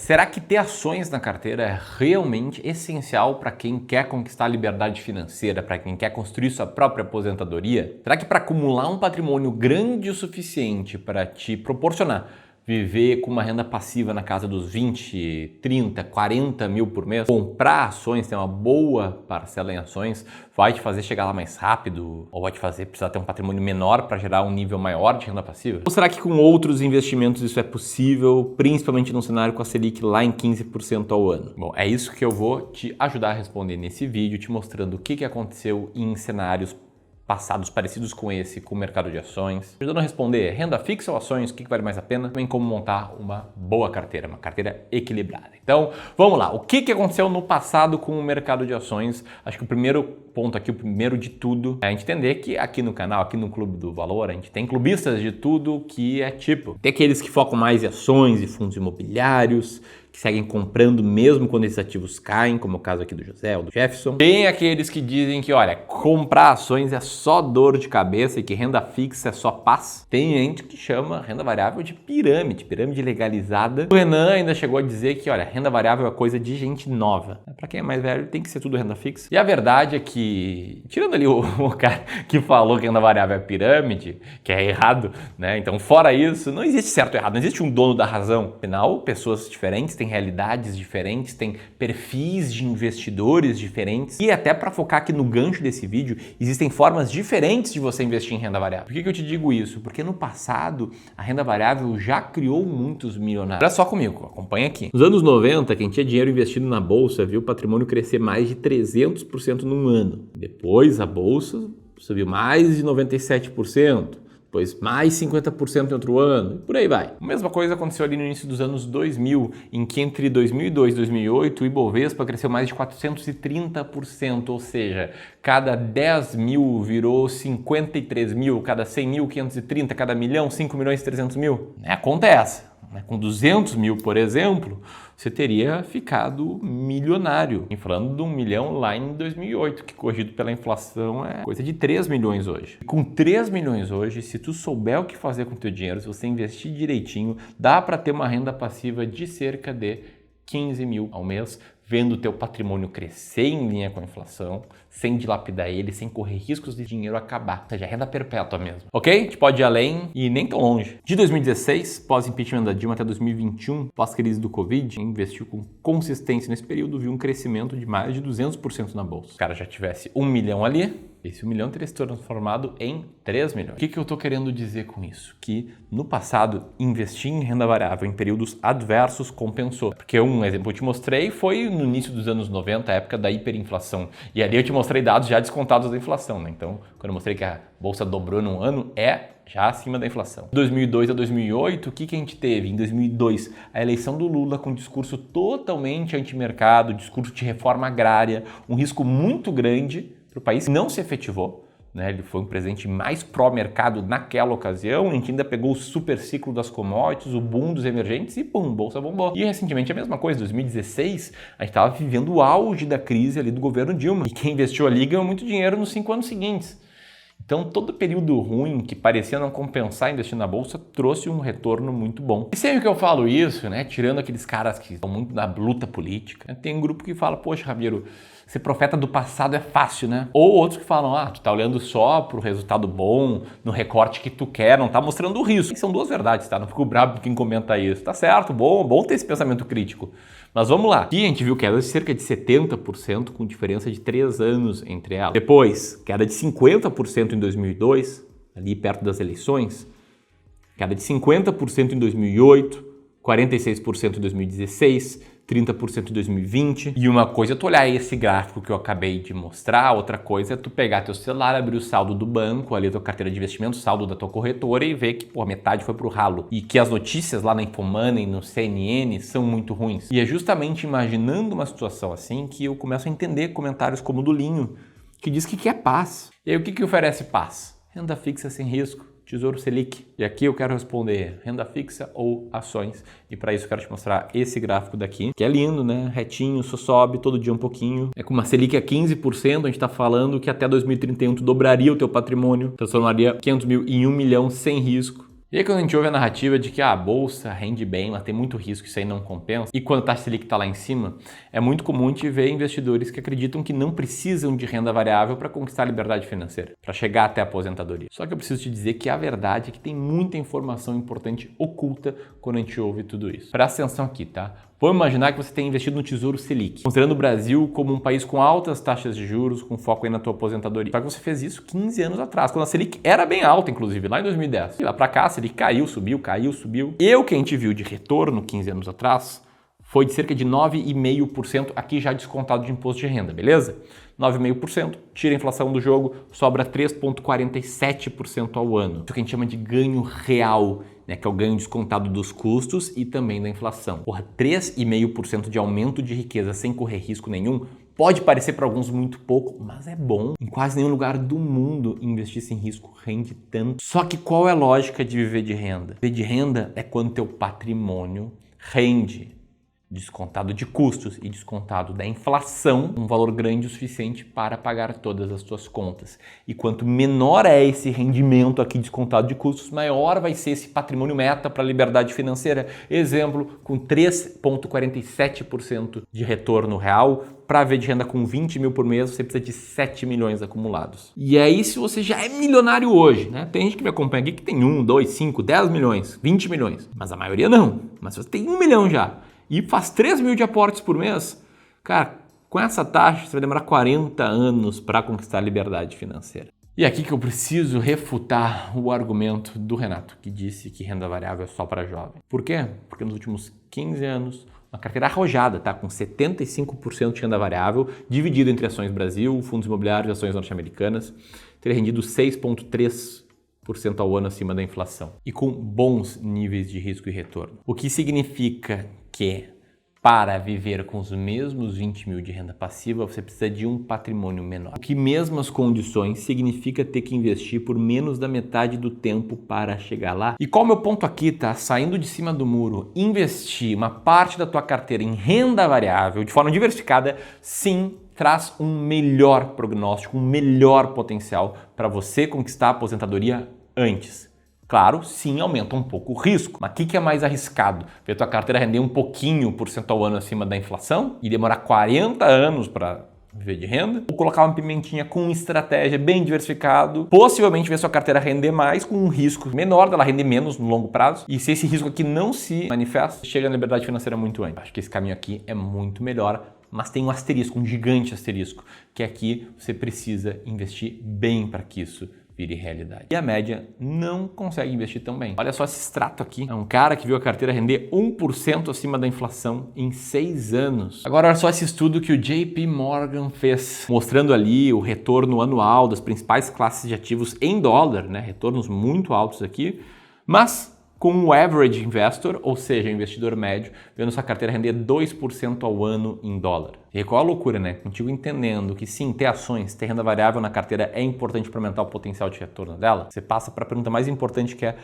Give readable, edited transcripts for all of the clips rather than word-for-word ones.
será que ter ações na carteira é realmente essencial para quem quer conquistar a liberdade financeira, para quem quer construir sua própria aposentadoria? Será que para acumular um patrimônio grande o suficiente para te proporcionar viver com uma renda passiva na casa dos 20, 30, 40 mil por mês, comprar ações, ter uma boa parcela em ações, vai te fazer chegar lá mais rápido ou vai te fazer precisar ter um patrimônio menor para gerar um nível maior de renda passiva? Ou será que com outros investimentos isso é possível, principalmente num cenário com a Selic lá em 15% ao ano? Bom, é isso que eu vou te ajudar a responder nesse vídeo, te mostrando o que aconteceu em cenários passados parecidos com esse, com o mercado de ações, ajudando a responder renda fixa ou ações, o que vale mais a pena, também como montar uma boa carteira, uma carteira equilibrada. Então, vamos lá. O que aconteceu no passado com o mercado de ações? Acho que o primeiro ponto aqui, o primeiro de tudo, é a gente entender que aqui no canal, aqui no Clube do Valor, a gente tem clubistas de tudo que é tipo. Tem aqueles que focam mais em ações e fundos imobiliários, que seguem comprando mesmo quando esses ativos caem, como é o caso aqui do José ou do Jefferson. Tem aqueles que dizem que, olha, comprar ações é só dor de cabeça e que renda fixa é só paz. Tem gente que chama renda variável de pirâmide legalizada. O Renan ainda chegou a dizer que, olha, renda variável é coisa de gente nova. Para quem é mais velho, tem que ser tudo renda fixa. E a verdade é que, tirando ali o cara que falou que renda variável é pirâmide, que é errado, né? Então, fora isso, não existe certo ou errado, não existe um dono da razão. Afinal, pessoas diferentes têm realidades diferentes, tem perfis de investidores diferentes. E até para focar aqui no gancho desse vídeo, existem formas diferentes de você investir em renda variável. Por que eu te digo isso? Porque no passado, a renda variável já criou muitos milionários. Olha só comigo, acompanha aqui. Nos anos 90, quem tinha dinheiro investido na bolsa viu o patrimônio crescer mais de 300% num ano. Depois, a bolsa subiu mais de 97%. Depois mais 50% em outro ano, e por aí vai. A mesma coisa aconteceu ali no início dos anos 2000, em que entre 2002 e 2008 o Ibovespa cresceu mais de 430%, ou seja, cada 10 mil virou 53 mil, cada 100 mil, 530, cada milhão, 5 milhões e 300 mil. Acontece. Com 200 mil, por exemplo, você teria ficado milionário. E falando de 1 milhão lá em 2008, que corrigido pela inflação é coisa de 3 milhões hoje. Com 3 milhões hoje, se tu souber o que fazer com o teu dinheiro, se você investir direitinho, dá para ter uma renda passiva de cerca de 15 mil ao mês, vendo o teu patrimônio crescer em linha com a inflação, sem dilapidar ele, sem correr riscos de dinheiro acabar. Ou seja, renda perpétua mesmo. Ok? A gente pode ir além e nem tão longe. De 2016, pós-impeachment da Dilma até 2021, pós-crise do Covid, investiu com consistência nesse período, viu um crescimento de mais de 200% na bolsa. Se o cara já tivesse 1 milhão ali, esse 1 milhão teria se transformado em 3 milhões. O que eu estou querendo dizer com isso? Que no passado, investir em renda variável em períodos adversos compensou. Porque um exemplo que eu te mostrei foi no início dos anos 90, a época da hiperinflação. E ali eu te mostrei dados já descontados da inflação, né? Então, quando eu mostrei que a bolsa dobrou num ano, é já acima da inflação. De 2002 a 2008, o que a gente teve? Em 2002, a eleição do Lula com um discurso totalmente antimercado, discurso de reforma agrária, um risco muito grande para o país, não se efetivou. Ele foi um presidente mais pró-mercado naquela ocasião, em que ainda pegou o super ciclo das commodities, o boom dos emergentes e pum, bolsa bombou. E recentemente a mesma coisa, em 2016, a gente estava vivendo o auge da crise ali do governo Dilma. E quem investiu ali ganhou muito dinheiro nos 5 anos seguintes. Então, todo período ruim que parecia não compensar investir na bolsa trouxe um retorno muito bom. E sempre que eu falo isso, tirando aqueles caras que estão muito na luta política, tem um grupo que fala, poxa, Ramiro, ser profeta do passado é fácil, né? Ou outros que falam, tu tá olhando só pro resultado bom, no recorte que tu quer, não tá mostrando o risco. E são duas verdades, tá? Não fico bravo com quem comenta isso. Tá certo, bom ter esse pensamento crítico. Mas vamos lá. Aqui a gente viu queda de cerca de 70%, com diferença de 3 anos entre elas. Depois, queda de 50% em 2002, ali perto das eleições. Queda de 50% em 2008, 46% em 2016, 30% em 2020. E uma coisa é tu olhar esse gráfico que eu acabei de mostrar, outra coisa é tu pegar teu celular, abrir o saldo do banco, ali a tua carteira de investimento, o saldo da tua corretora e ver que metade foi pro ralo. E que as notícias lá na Infomoney, no CNN, são muito ruins. E é justamente imaginando uma situação assim que eu começo a entender comentários como o do Linho, que diz que quer paz. E aí o que oferece paz? Renda fixa sem risco. Tesouro Selic. E aqui eu quero responder renda fixa ou ações. E para isso eu quero te mostrar esse gráfico daqui, que é lindo, né? Retinho, só sobe todo dia um pouquinho. É com uma Selic a 15%, a gente está falando que até 2031 tu dobraria o teu patrimônio, transformaria 500 mil em 1 milhão sem risco. E E aí quando a gente ouve a narrativa de que a bolsa rende bem, mas tem muito risco, isso aí não compensa, e quando a taxa Selic está lá em cima, é muito comum te ver investidores que acreditam que não precisam de renda variável para conquistar a liberdade financeira, para chegar até a aposentadoria. Só que eu preciso te dizer que a verdade é que tem muita informação importante oculta quando a gente ouve tudo isso. Presta atenção aqui, tá? Vamos imaginar que você tem investido no Tesouro Selic, considerando o Brasil como um país com altas taxas de juros, com foco aí na tua aposentadoria. Só que você fez isso 15 anos atrás, quando a Selic era bem alta, inclusive, lá em 2010. E lá pra cá, a Selic caiu, subiu. E o que a gente viu de retorno 15 anos atrás foi de cerca de 9,5%, aqui já descontado de imposto de renda, beleza? 9,5%, tira a inflação do jogo, sobra 3,47% ao ano. Isso que a gente chama de ganho real, né, que é o ganho descontado dos custos e também da inflação. Porra, 3,5% de aumento de riqueza sem correr risco nenhum pode parecer para alguns muito pouco, mas é bom. Em quase nenhum lugar do mundo investir sem risco rende tanto. Só que qual é a lógica de viver de renda? Viver de renda é quando teu patrimônio rende, descontado de custos e descontado da inflação, um valor grande o suficiente para pagar todas as suas contas. E quanto menor é esse rendimento aqui descontado de custos, maior vai ser esse patrimônio meta para a liberdade financeira. Exemplo, com 3,47% de retorno real, para ver de renda com 20 mil por mês, você precisa de 7 milhões acumulados. E aí, se você já é milionário hoje, né? Tem gente que me acompanha aqui que tem 1, 2, 5, 10 milhões, 20 milhões. Mas a maioria não. Mas se você tem 1 milhão já e faz 3 mil de aportes por mês, cara, com essa taxa você vai demorar 40 anos para conquistar a liberdade financeira. E aqui que eu preciso refutar o argumento do Renato, que disse que renda variável é só para jovem. Por quê? Porque nos últimos 15 anos, uma carteira arrojada, tá? Com 75% de renda variável, dividido entre ações Brasil, fundos imobiliários e ações norte-americanas, teria rendido 6,3% ao ano acima da inflação e com bons níveis de risco e retorno. O que significa que para viver com os mesmos 20 mil de renda passiva, você precisa de um patrimônio menor. O que mesmas condições significa ter que investir por menos da metade do tempo para chegar lá. E qual é o meu ponto aqui, tá? Saindo de cima do muro, investir uma parte da tua carteira em renda variável de forma diversificada, sim, traz um melhor prognóstico, um melhor potencial para você conquistar a aposentadoria antes. Claro, sim, aumenta um pouco o risco. Mas o que é mais arriscado? Ver tua carteira render um pouquinho por cento ao ano acima da inflação e demorar 40 anos para viver de renda? Ou colocar uma pimentinha com estratégia bem diversificado, possivelmente ver sua carteira render mais com um risco menor, dela render menos no longo prazo. E se esse risco aqui não se manifesta, chega na liberdade financeira muito antes. Acho que esse caminho aqui é muito melhor, mas tem um asterisco, um gigante asterisco, que aqui você precisa investir bem para que isso vire realidade. E a média não consegue investir tão bem. Olha só esse extrato aqui. É um cara que viu a carteira render 1% acima da inflação em 6 anos. Agora, olha só esse estudo que o JP Morgan fez, mostrando ali o retorno anual das principais classes de ativos em dólar, né? Retornos muito altos aqui, mas com o average investor, ou seja, o investidor médio, vendo sua carteira render 2% ao ano em dólar. E qual a loucura, né? Contigo entendendo que sim, ter ações, ter renda variável na carteira é importante para aumentar o potencial de retorno dela, você passa para a pergunta mais importante, que é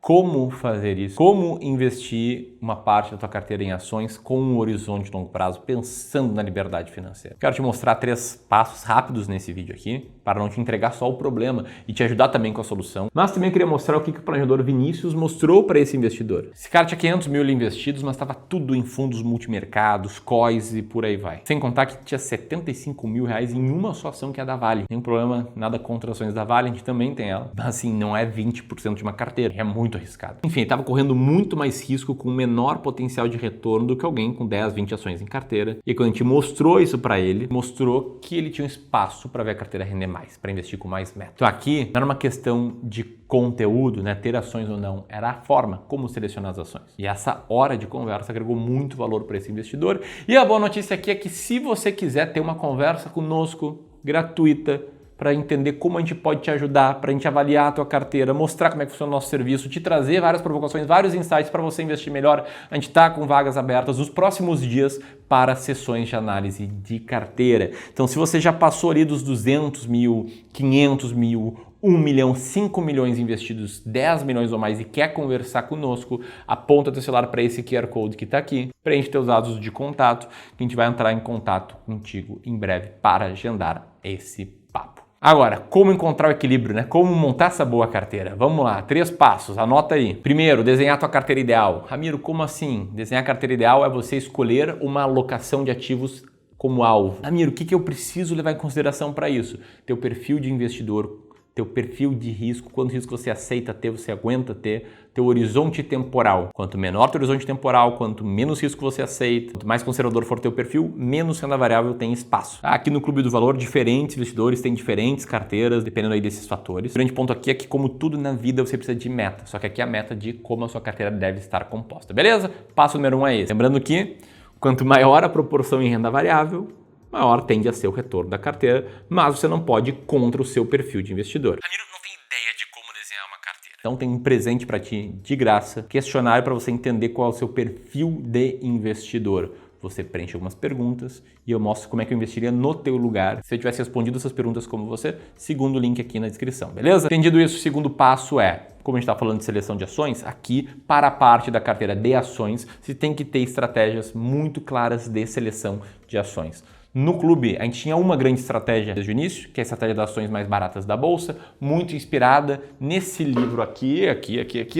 como fazer isso? Como investir uma parte da tua carteira em ações com um horizonte de longo prazo, pensando na liberdade financeira? Quero te mostrar 3 passos rápidos nesse vídeo aqui, para não te entregar só o problema e te ajudar também com a solução. Mas também queria mostrar o que o planejador Vinícius mostrou para esse investidor. Esse cara tinha 500 mil investidos, mas estava tudo em fundos multimercados, COIs e por aí vai. Sem contar que tinha 75 mil reais em uma só ação, que é a da Vale. Nenhum problema, nada contra ações da Vale, a gente também tem ela. Mas assim, não é 20% de uma carteira, é muito arriscado. Enfim, ele estava correndo muito mais risco com menor potencial de retorno do que alguém com 10, 20 ações em carteira. E quando a gente mostrou isso para ele, mostrou que ele tinha um espaço para ver a carteira render mais, para investir com mais meta. Então aqui não era uma questão de conteúdo, né, ter ações ou não, era a forma como selecionar as ações. E essa hora de conversa agregou muito valor para esse investidor. E a boa notícia aqui é que se você quiser ter uma conversa conosco gratuita, para entender como a gente pode te ajudar, para a gente avaliar a tua carteira, mostrar como é que funciona o nosso serviço, te trazer várias provocações, vários insights para você investir melhor. A gente está com vagas abertas nos próximos dias para sessões de análise de carteira. Então, se você já passou ali dos 200 mil, 500 mil, 1 milhão, 5 milhões investidos, 10 milhões ou mais e quer conversar conosco, aponta teu celular para esse QR Code que está aqui, preenche teus dados de contato, que a gente vai entrar em contato contigo em breve para agendar esse papo. Agora, como encontrar o equilíbrio, né? Como montar essa boa carteira? Vamos lá, 3 passos, anota aí. Primeiro, desenhar a tua carteira ideal. Ramiro, como assim? Desenhar a carteira ideal é você escolher uma alocação de ativos como alvo. Ramiro, o que eu preciso levar em consideração para isso? Teu perfil de investidor, teu perfil de risco, quanto risco você aceita ter, você aguenta ter, teu horizonte temporal. Quanto menor teu horizonte temporal, quanto menos risco você aceita, quanto mais conservador for teu perfil, menos renda variável tem espaço. Aqui no Clube do Valor, diferentes investidores têm diferentes carteiras, dependendo aí desses fatores. O grande ponto aqui é que, como tudo na vida, você precisa de meta. Só que aqui é a meta de como a sua carteira deve estar composta, beleza? Passo número 1 é esse. Lembrando que, quanto maior a proporção em renda variável, maior tende a ser o retorno da carteira, mas você não pode ir contra o seu perfil de investidor. Ramiro, não tem ideia de como desenhar uma carteira. Então tem um presente para ti, de graça, questionário para você entender qual é o seu perfil de investidor. Você preenche algumas perguntas e eu mostro como é que eu investiria no teu lugar. Se eu tivesse respondido essas perguntas como você, segundo o link aqui na descrição, beleza? Entendido isso, o segundo passo é, como a gente está falando de seleção de ações, aqui para a parte da carteira de ações, você tem que ter estratégias muito claras de seleção de ações. No clube, a gente tinha uma grande estratégia desde o início, que é a estratégia das ações mais baratas da bolsa, muito inspirada nesse livro aqui,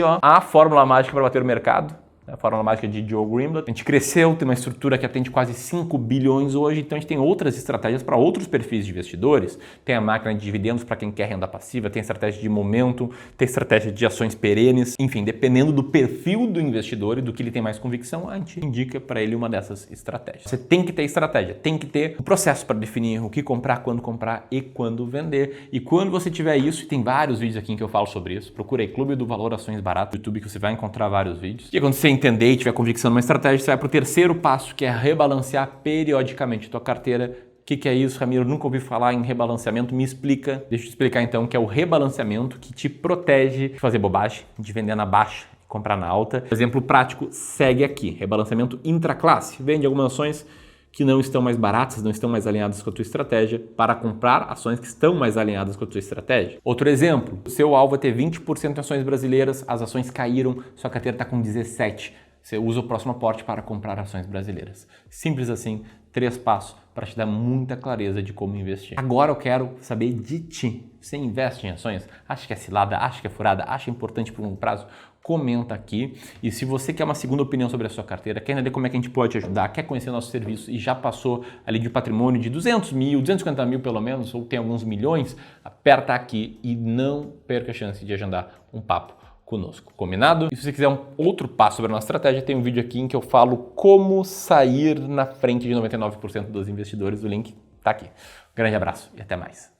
ó, A Fórmula Mágica para Bater o Mercado. A Fórmula Mágica de Joe Greenblatt. A gente cresceu, tem uma estrutura que atende quase 5 bilhões hoje, então a gente tem outras estratégias para outros perfis de investidores. Tem a máquina de dividendos para quem quer renda passiva, tem a estratégia de momento, tem a estratégia de ações perenes. Enfim, dependendo do perfil do investidor e do que ele tem mais convicção, a gente indica para ele uma dessas estratégias. Você tem que ter estratégia, tem que ter um processo para definir o que comprar e quando vender. E quando você tiver isso, e tem vários vídeos aqui em que eu falo sobre isso, procura aí Clube do Valor Ações Baratas no YouTube que você vai encontrar vários vídeos. E quando você entender e tiver convicção numa estratégia, você vai para o terceiro passo, que é rebalancear periodicamente a tua carteira. O que é isso, Ramiro? Nunca ouvi falar em rebalanceamento. Me explica. Deixa eu te explicar então o que é o rebalanceamento, que te protege de fazer bobagem, de vender na baixa e comprar na alta. Exemplo prático, segue aqui. Rebalanceamento intraclasse. Vende algumas ações que não estão mais baratas, não estão mais alinhadas com a tua estratégia, para comprar ações que estão mais alinhadas com a tua estratégia. Outro exemplo, o seu alvo é ter 20% em ações brasileiras, as ações caíram, sua carteira está com 17%. Você usa o próximo aporte para comprar ações brasileiras. Simples assim, 3 passos para te dar muita clareza de como investir. Agora eu quero saber de ti. Você investe em ações? Acha que é cilada? Acha que é furada? Acha importante por longo prazo? Comenta aqui. E se você quer uma segunda opinião sobre a sua carteira, quer entender como é que a gente pode te ajudar, quer conhecer nosso serviço e já passou ali de patrimônio de 200 mil, 250 mil pelo menos, ou tem alguns milhões, aperta aqui e não perca a chance de agendar um papo conosco, combinado? E se você quiser um outro passo sobre a nossa estratégia, tem um vídeo aqui em que eu falo como sair na frente de 99% dos investidores. O link tá aqui. Um grande abraço e até mais.